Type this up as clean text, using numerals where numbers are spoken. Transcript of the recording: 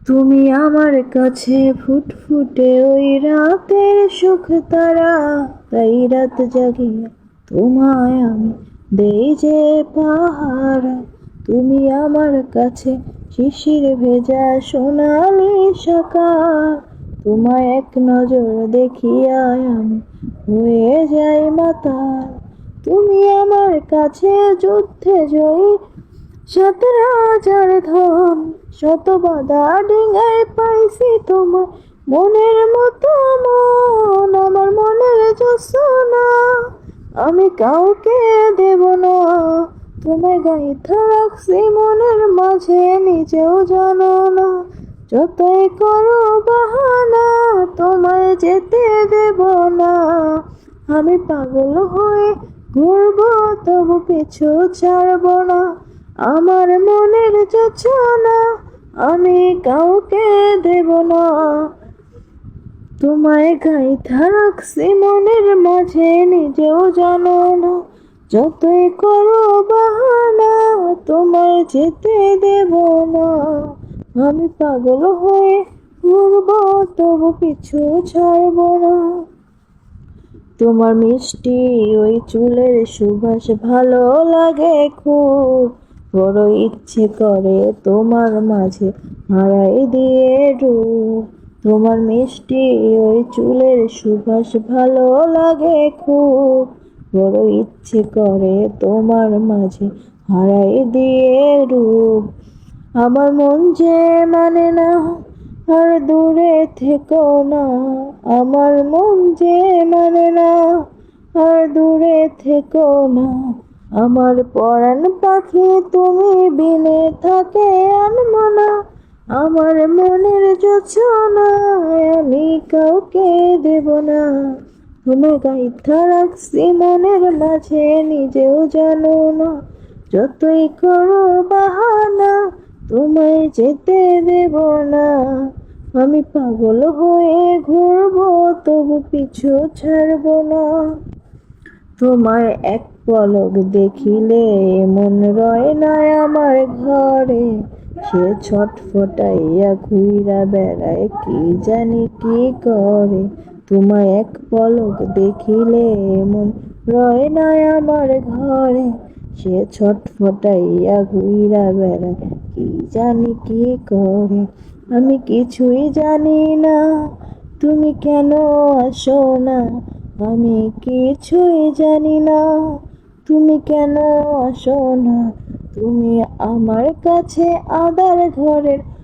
তুমি আমার কাছে ফুটফুটে ওই রাতের সুখ তারা, তাই রাত জাগিয়ে তোমায় আমি দেই যে পাহারা। তুমি আমার কাছে শিশির ভেজা সোনালি সকাল, তোমায় এক নজর দেখিয়ায় আমি হয়ে যাই মাতাল। তুমি আমার কাছে যুদ্ধে জয়ী সাত রাজার ধন, শত বাধা ডিঙায় পাইছি তোমার মনের মতো মন। আমার মনের জোছনা আমি কাউকে দেব না, তোমায় গাইথা রাখছি মনের মাঝে নিজেও জানো না। যতই করো বাহানা তোমায় যেতে দেব না, আমি পাগল হয়ে ঘুরবো তবু পিছু ছাড়ব না। আমার মনের যোছনা আমি কাউকে দেব না, তোমায় গাইথা রাখছি মনের মাঝে নিজেও জানো না। যতই করো বাহানা তোমায় যেতে দেব না, আমি পাগল হয়ে ঘুরবো তবু পিছু ছাড়ব না। তোমার মিষ্টি ওই চুলের সুবাস ভালো লাগে খুব, বড় ইচ্ছে করে তোমার মাঝে হারাই দিয়ে রূপ। তোমার মিষ্টি ওই চুলের সুবাস ভালো লাগে খুব, বড় ইচ্ছে করে তোমার মাঝে হারাই দিয়ে রূপ। আমার মন যে মানে না আর দূরে থেকো না, আমার মন যে মানে না আর দূরে থেকো না। আমার পরাণ পাখি তুমি বিনে থাকে আনমনা, আমার মনের জোছনা আমি কাউকে দেব না। তোমায় গাইথা রাখছি মনের মাঝে নিজেও জানো না। যতই করো বাহানা তোমায় যেতে দেব না, আমি পাগল হয়ে ঘুরবো তবু পিছু ছাড়ব না। তোমায় এক পলক দেখিলে মন রয় না আমার ঘরে, সে ছটফটাইয়া ঘুইরা বেড়ায় কি জানি কি করে। তোমায় এক পলক দেখিলে মন রয় না আমার ঘরে, সে ছটফটাইয়া ঘুইরা বেড়ায় কি জানি কি করে। আমি কিছুই জানি না তুমি কেন আসো না, আমি কিছুই জানি না তুমি কেন আসো না। তুমি আমার কাছে আঁধার ঘরের